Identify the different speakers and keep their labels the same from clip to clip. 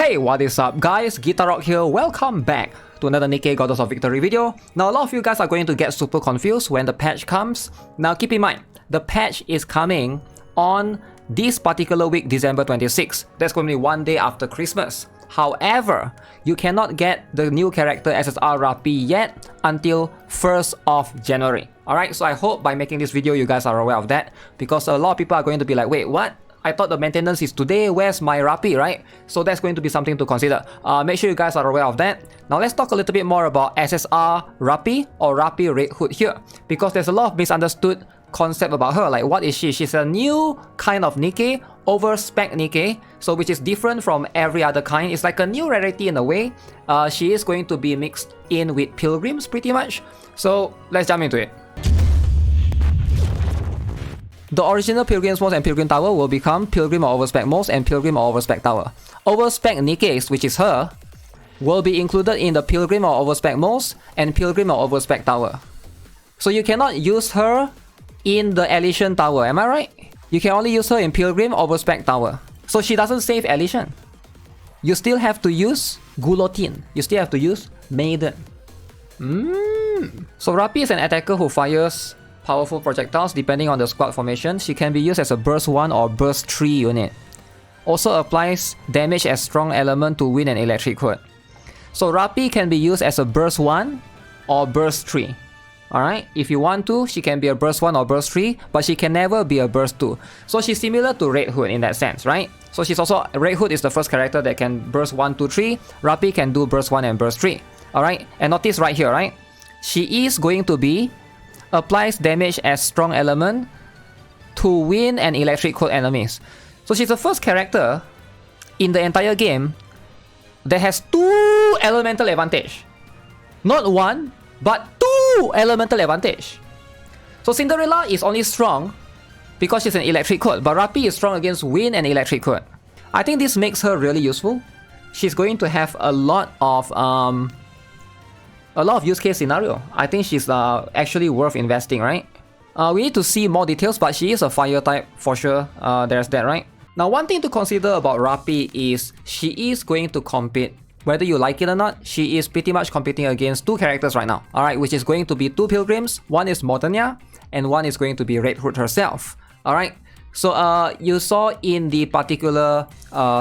Speaker 1: Hey, what is up guys, GuitarRock here, welcome back to another Nikke Goddess of Victory video. Now a lot of you guys are going to get super confused when the patch comes. Now keep in mind, the patch is coming on this particular week, December 26. That's going to be one day after Christmas. However, you cannot get the new character SSR Rapi yet until 1st of January. Alright, so I hope by making this video you guys are aware of that, because a lot of people are going to be like, wait, what? I thought the maintenance is today, where's my Rapi, right? So that's going to be something to consider. Make sure you guys are aware of that. Now let's talk a little bit more about SSR Rapi or Rapi Red Hood here, because there's a lot of misunderstood concept about her. Like, what is she? She's a new kind of Nikke, over-spec Nikke, so which is different from every other kind. It's like a new rarity in a way. She is going to be mixed in with pilgrims pretty much. So let's jump into it. The original Pilgrim's Most and Pilgrim Tower will become Pilgrim or Overspec Most and Pilgrim or Overspec Tower. Overspec Nikke, which is her, will be included in the Pilgrim or Overspec Most and Pilgrim or Overspec Tower. So you cannot use her in the Elysian Tower, am I right? You can only use her in Pilgrim or Overspec Tower. So she doesn't save Elysian. You still have to use Guillotine. You still have to use Maiden. So Rapi is an attacker who fires powerful projectiles depending on the squad formation. She can be used as a burst 1 or burst 3 unit. Also applies damage as strong element to win an electric hood. So Rapi can be used as a burst 1 or burst 3. Alright, if you want to, she can be a burst 1 or burst 3, but she can never be a burst 2. So she's similar to Red Hood in that sense, right? So she's also, Red Hood is the first character that can burst 1, 2, 3. Rapi can do burst 1 and burst 3. Alright, and notice right here, right? She is going to be applies damage as strong element to win and electric code enemies. So she's the first character in the entire game that has 2 elemental advantage. Not 1, but 2 elemental advantage. So Cinderella is only strong because she's an electric code, but Rapi is strong against wind and electric code. I think this makes her really useful. She's going to have a lot of use case scenario. I think she's actually worth investing, right? We need to see more details, but she is a fire type for sure. There's that, right? Now, one thing to consider about Rapi is she is going to compete. Whether you like it or not, she is pretty much competing against 2 characters right now. Alright, which is going to be 2 pilgrims. One is Modernia, and one is going to be Red Hood herself. Alright, so you saw in the particular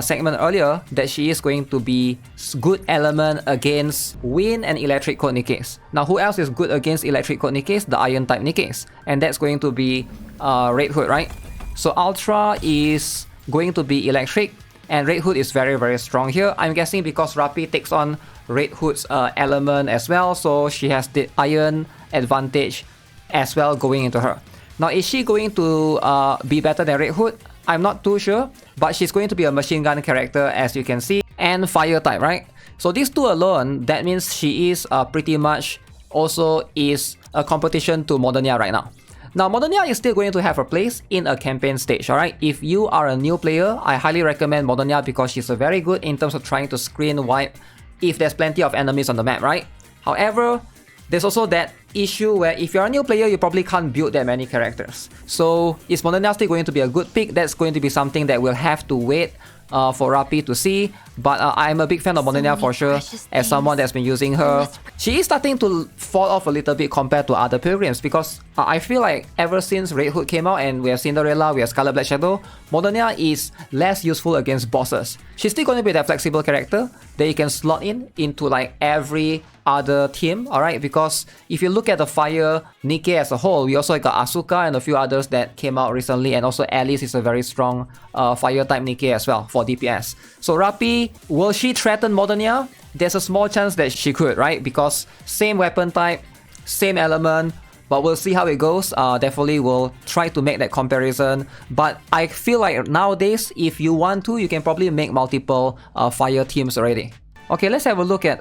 Speaker 1: segment earlier that she is going to be good element against wind and electric code Nikkes. Now who else is good against electric code Nikkes? The iron type Nikkes. And that's going to be Red Hood, right? So Ultra is going to be electric, and Red Hood is very, very strong here. I'm guessing because Rapi takes on Red Hood's element as well, so she has the iron advantage as well going into her. Now, is she going to be better than Red Hood? I'm not too sure, but she's going to be a machine gun character, as you can see, and fire type, right? So these 2 alone, that means she is pretty much also is a competition to Modernia right now. Now, Modernia is still going to have a place in a campaign stage, alright? If you are a new player, I highly recommend Modernia because she's very good in terms of trying to screen wipe if there's plenty of enemies on the map, right? However, there's also that issue where if you're a new player, you probably can't build that many characters. So is Modernia still going to be a good pick? That's going to be something that we'll have to wait for Rapi to see. But I'm a big fan of Modernia for sure, as someone that's been using her. She is starting to fall off a little bit compared to other pilgrims, because I feel like ever since Red Hood came out and we have Cinderella, we have Scarlet Black Shadow, Modernia is less useful against bosses. She's still going to be that flexible character that you can slot into like every other team, alright? Because if you look at the fire Nikke as a whole, we also got Asuka and a few others that came out recently, and also Alice is a very strong fire type Nikke as well for DPS. So Rapi, will she threaten Modernia? There's a small chance that she could, right? Because same weapon type, same element, but we'll see how it goes. Definitely we'll try to make that comparison. But I feel like nowadays, if you want to, you can probably make multiple fire teams already. Okay, let's have a look at,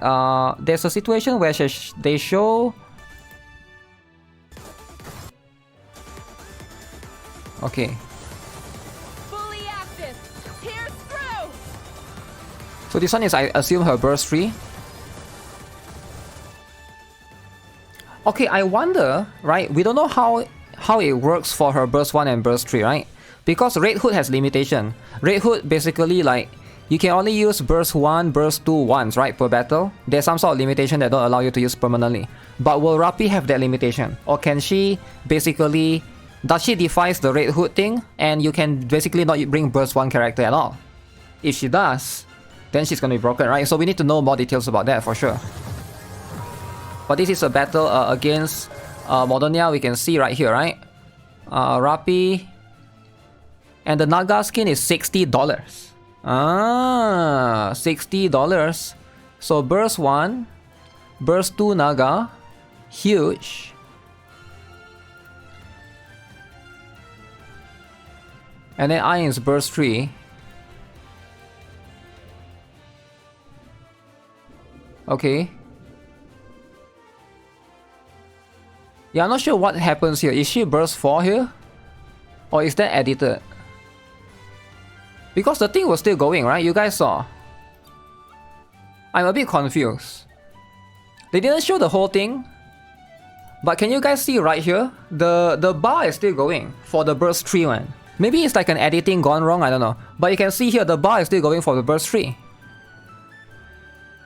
Speaker 1: there's a situation where they show... Okay.
Speaker 2: Fully active. Pierce through.
Speaker 1: So this one is, I assume, her burst 3. Okay, I wonder, right? We don't know how it works for her burst 1 and burst 3, right? Because Red Hood has limitation. Red Hood basically like you can only use burst 1, burst 2 once, right, per battle. There's some sort of limitation that don't allow you to use permanently. But will Rapi have that limitation? Or can she basically... Does she defies the Red Hood thing? And you can basically not bring burst 1 character at all? If she does, then she's gonna be broken, right? So we need to know more details about that for sure. But this is a battle against Modernia, we can see right here, right? Rapi. And the Naga skin is $60. Ah, $60. So burst 1, burst 2 Naga, huge. And then Iron's burst 3. Okay. Yeah, I'm not sure what happens here. Is she burst 4 here? Or is that edited? Because the thing was still going, right? You guys saw. I'm a bit confused. They didn't show the whole thing. But can you guys see right here? The bar is still going for the burst 3 one. Maybe it's like an editing gone wrong, I don't know. But you can see here the bar is still going for the burst 3.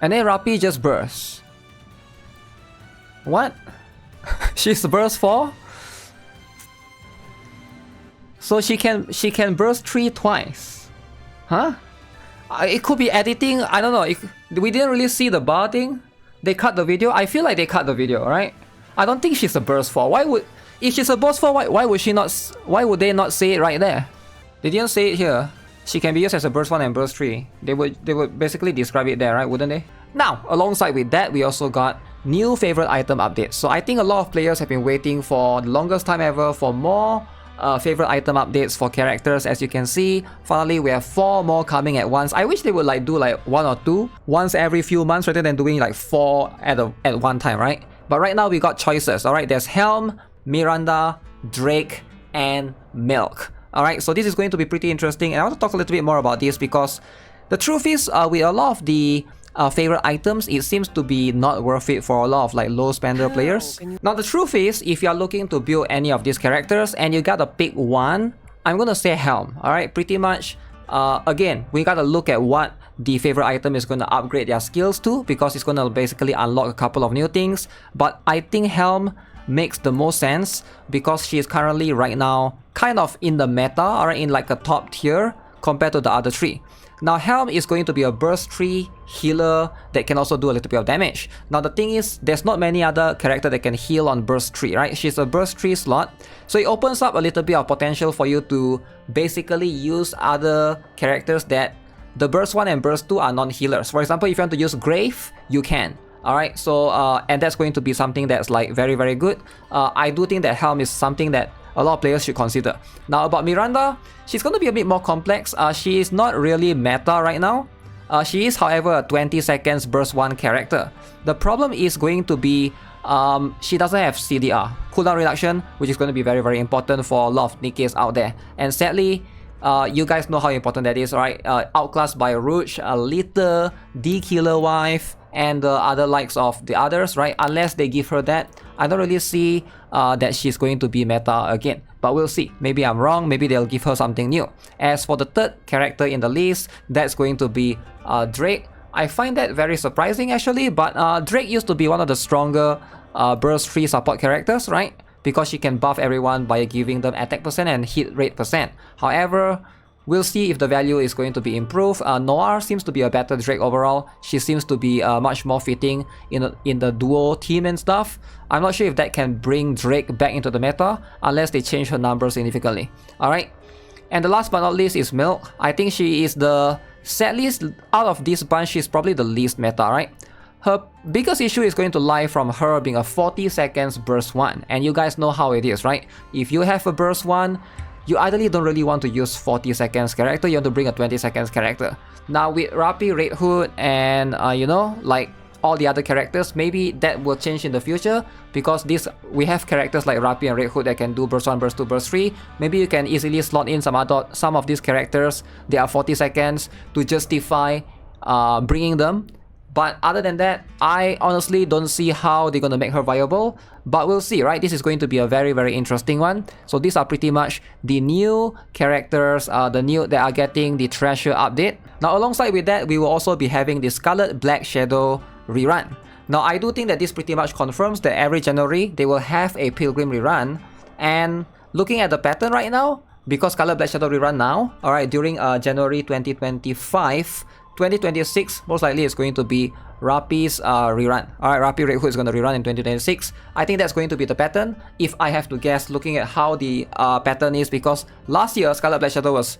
Speaker 1: And then Rapi just bursts. What? She's burst 4? So she can burst 3 twice. Huh? It could be editing, I don't know. We didn't really see the bar thing. They cut the video. I feel like they cut the video, right? I don't think she's a burst 4. Why would... If she's a burst 4, why would she not... Why would they not say it right there? They didn't say it here. She can be used as a burst 1 and burst 3. They would basically describe it there, right? Wouldn't they? Now, alongside with that, we also got new favorite item updates. So I think a lot of players have been waiting for the longest time ever for more favorite item updates for characters. As you can see, finally we have 4 more coming at once. I wish they would like do like 1 or 2 once every few months rather than doing like 4 at one time, right? But right now we got choices, alright? There's Helm, Miranda, Drake, and Milk. Alright, so this is going to be pretty interesting, and I want to talk a little bit more about this because the truth is, with a lot of the favorite items, it seems to be not worth it for a lot of like low spender players. Now the truth is, if you're looking to build any of these characters and you gotta pick one, I'm gonna say Helm. Alright, pretty much, again, we gotta look at what the favorite item is gonna upgrade their skills to, because it's gonna basically unlock a couple of new things. But I think Helm makes the most sense because she is currently right now kind of in the meta, or in like a top tier compared to the other 3. Now Helm is going to be a burst 3 healer that can also do a little bit of damage. Now the thing is, there's not many other characters that can heal on burst 3, right? She's a burst 3 slot, so it opens up a little bit of potential for you to basically use other characters that the burst 1 and burst 2 are non-healers. For example, if you want to use Grave, you can. Alright, so and that's going to be something that's like very, very good. I do think that Helm is something that a lot of players should consider. Now about Miranda, she's going to be a bit more complex. She is not really meta right now. She is, however, a 20 seconds burst 1 character. The problem is going to be she doesn't have CDR, cooldown reduction, which is going to be very, very important for a lot of Nikkes out there. And sadly, you guys know how important that is, right? Outclassed by Rouge, Litter, D-Killer Wife, and the other likes of the others, right? Unless they give her that, I don't really see that she's going to be meta again. But we'll see. Maybe I'm wrong. Maybe they'll give her something new. As for the third character in the list, that's going to be Drake. I find that very surprising actually, but Drake used to be one of the stronger burst 3 support characters, right? Because she can buff everyone by giving them attack percent and hit rate percent. However, we'll see if the value is going to be improved. Noir seems to be a better Drake overall. She seems to be much more fitting in the duo team and stuff. I'm not sure if that can bring Drake back into the meta unless they change her numbers significantly. Alright, and the last but not least is Milk. I think she is the, sadly, out of this bunch, she's probably the least meta, right? Her biggest issue is going to lie from her being a 40 seconds burst 1. And you guys know how it is, right? If you have a burst 1, you ideally don't really want to use 40 seconds character, you want to bring a 20 seconds character. Now with Rapi, Red Hood, and you know, like all the other characters, maybe that will change in the future, because we have characters like Rapi and Red Hood that can do burst 1, burst 2, burst 3. Maybe you can easily slot in some of these characters, they are 40 seconds, to justify bringing them. But other than that, I honestly don't see how they're gonna make her viable. But we'll see, right? This is going to be a very, very interesting one. So these are pretty much the new characters, the new that are getting the treasure update. Now alongside with that, we will also be having the Scarlet Black Shadow rerun. Now I do think that this pretty much confirms that every January they will have a Pilgrim rerun. And looking at the pattern right now, because Scarlet Black Shadow rerun now, alright, during January 2025, 2026 most likely is going to be Rapi's rerun. Alright, Rapi Red Hood is going to rerun in 2026. I think that's going to be the pattern, if I have to guess, looking at how the pattern is, because last year Scarlet Black Shadow was,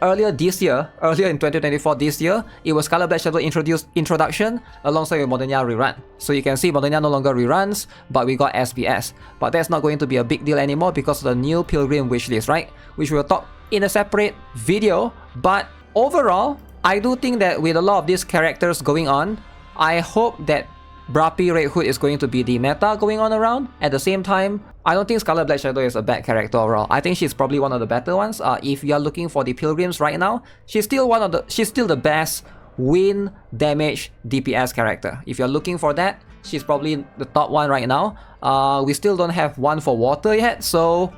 Speaker 1: earlier this year, earlier in 2024 this year, it was Scarlet Black Shadow introduction alongside with Modernia rerun. So you can see Modernia no longer reruns, but we got SBS. But that's not going to be a big deal anymore because of the new Pilgrim wishlist, right? Which we'll talk in a separate video. But overall, I do think that with a lot of these characters going on, I hope that Rapi Red Hood is going to be the meta going on around. At the same time, I don't think Scarlet Black Shadow is a bad character overall. I think she's probably one of the better ones. If you are looking for the Pilgrims right now, she's still the best win damage DPS character. If you're looking for that, she's probably the top one right now. We still don't have one for water yet, so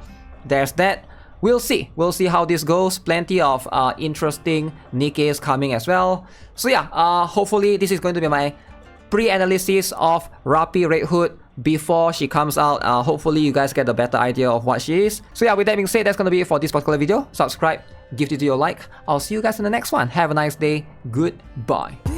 Speaker 1: there's that. We'll see how this goes. Plenty of interesting Nikkes coming as well. So yeah, hopefully this is going to be my pre-analysis of Rapi Red Hood before she comes out. Hopefully you guys get a better idea of what she is. So yeah, with that being said, that's gonna be it for this particular video. Subscribe, give it a like. I'll see you guys in the next one. Have a nice day. Goodbye.